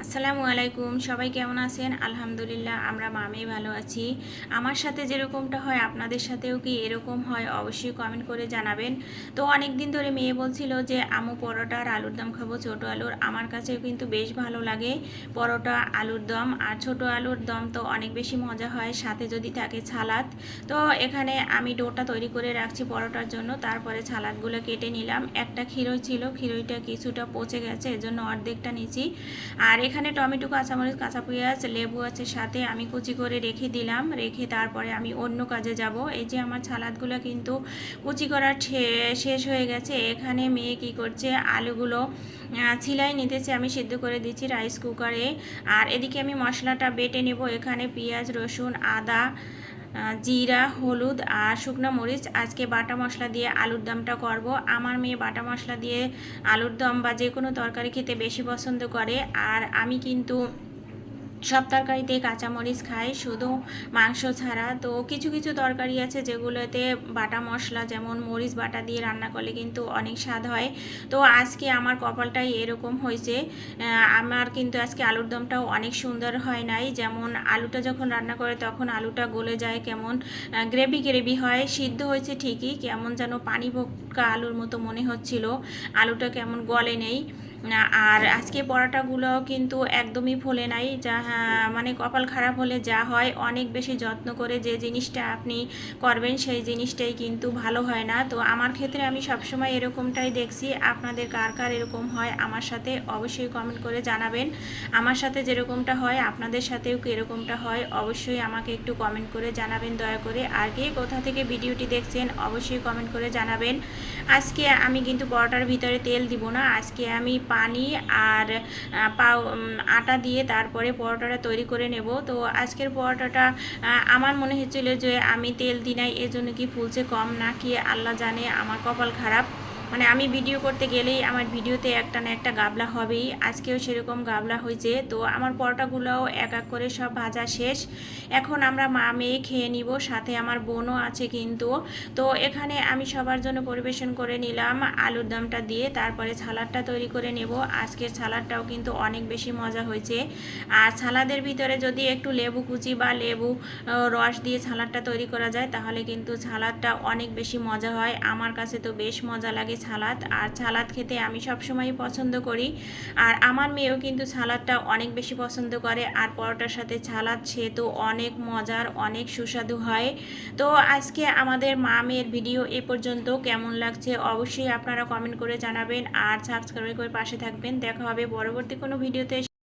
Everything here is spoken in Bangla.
আসসালামু আলাইকুম, সবাই কেমন আছেন? আলহামদুলিল্লাহ আমরা মামেই ভালো আছি। আমার সাথে যেরকমটা হয় আপনাদের সাথেও কি এরকম হয় অবশ্যই কমেন্ট করে জানাবেন। তো অনেক দিন ধরে মেয়ে বলছিল যে আমু পরোটা আর আলুর দম খাবো, ছোট আলুর। আমার কাছেও কিন্তু বেশ ভালো লাগে পরোটা, আলুর দম। আর ছোট আলুর দম তো অনেক বেশি মজা হয়, সাথে যদি থাকে ছালাদ। তো এখানে আমি ডোটা তৈরি করে রাখছি পরোটার জন্য, তারপরে ছালাদগুলো কেটে নিলাম। একটা খিরই ছিল, খিরইটা কিছুটা পচে গেছে, এজন্য অর্ধেকটা নিচ্ছি। আর এখানে টমেটো, কাঁচামরিচ, কাঁচা পেঁয়াজ, লেবু আছে সাথে, আমি কুচি করে রেখে দিলাম। রেখে তারপরে আমি অন্য কাজে যাব। এই যে আমার সালাদগুলো কিন্তু কুচি করা শেষ হয়ে গেছে। এখানে মেয়ে কি করছে, আলুগুলো ছিলাই নিতেছে, আমি সিদ্ধ করে দিচ্ছি রাইস কুকারে। আর এদিকে আমি মশলাটা বেটে নেব। এখানে পেঁয়াজ, রসুন, আদা, জিরা, হলুদ আর শুকনো মরিচ, আজকে বাটা মশলা দিয়ে আলুর দমটা করব। আমার মেয়ে বাটা মশলা দিয়ে আলুর দম বা যে কোনো তরকারি খেতে বেশি পছন্দ করে। আর আমি কিন্তু সব তরকারিতেই কাঁচামরিচ খাই, শুধু মাংস ছাড়া। তো কিছু কিছু তরকারি আছে যেগুলোতে বাটা মশলা, যেমন মরিচ বাটা দিয়ে রান্না করলে কিন্তু অনেক স্বাদ হয়। তো আজকে আমার কপালটাই এরকম হয়েছে। আমার কিন্তু আজকে আলুর দমটাও অনেক সুন্দর হয় নাই। যেমন আলুটা যখন রান্না করে তখন আলুটা গলে যায়, কেমন গ্রেভি গ্রেভি হয়। সিদ্ধ হয়েছে ঠিকই, কেমন যেন পানি ভক্কা আলুর মতো মনে হচ্ছিল, আলুটা কেমন গলে নেই। আর আজকে পরোটাগুলো কিন্তু একদমই ফোলে নাই, যা মানে কপাল খারাপ হলে যা হয়, অনেক বেশি যত্ন করে যে জিনিসটা আপনি করবেন সেই জিনিসটাই কিন্তু ভালো হয় না। তো আমার ক্ষেত্রে আমি সবসময় এরকমটাই দেখছি। আপনাদের কার কার এরকম হয় আমার সাথে অবশ্যই কমেন্ট করে জানাবেন। আমার সাথে যেরকমটা হয় আপনাদের সাথেও কি এরকমটা হয় অবশ্যই আমাকে একটু কমেন্ট করে জানাবেন দয়া করে। আর কে কোথা থেকে ভিডিওটি দেখছেন অবশ্যই কমেন্ট করে জানাবেন। আজকে আমি কিন্তু পরোটার ভিতরে তেল দিব না, আজকে আমি পানি আর আটা দিয়ে তারপরে পরোটাটা তৈরি করে নেব। তো আজকের পরোটাটা আমার মনে হচ্ছিল যে আমি তেল দিই নাই, এজন্য কি ফুলছে কম নাকি আল্লাহ জানে, আমার কপাল খারাপ। মানে আমি ভিডিও করতে গেলেই আমার ভিডিওতে একটা না একটা গাবলা হবেই, আজকেও সেরকম গাবলা হয়েছে। তো আমার পরোটাগুলোও এক এক করে সব ভাজা শেষ। এখন আমরা মা মেয়ে খেয়ে নিব, সাথে আমার বোনও আছে কিন্তু। তো এখানে আমি সবার জন্য পরিবেশন করে নিলাম আলুর দমটা দিয়ে, তারপরে সালাডটা তৈরি করে নেব। আজকের সালাডটাও কিন্তু অনেক বেশি মজা হয়েছে। আর সালাদের ভিতরে যদি একটু লেবু কুচি বা লেবু রস দিয়ে সালাডটা তৈরি করা যায় তাহলে কিন্তু সালাদটা অনেক বেশি মজা হয়। আমার কাছে তো বেশ মজা লাগে সালাদ, আর সালাদ খেতে আমি সবসময়ই পছন্দ করি। আর আমার মেয়েও কিন্তু সালাদটা অনেক বেশি পছন্দ করে। আর পরোটার সাথে সালাদ সে তো অনেক মজার, অনেক সুস্বাদু হয়। তো আজকে আমাদের মা মেয়ের ভিডিও এ পর্যন্ত, কেমন লাগছে অবশ্যই আপনারা কমেন্ট করে জানাবেন। আর সাবস্ক্রাইব করে পাশে থাকবেন। দেখা হবে পরবর্তী কোনো ভিডিওতে।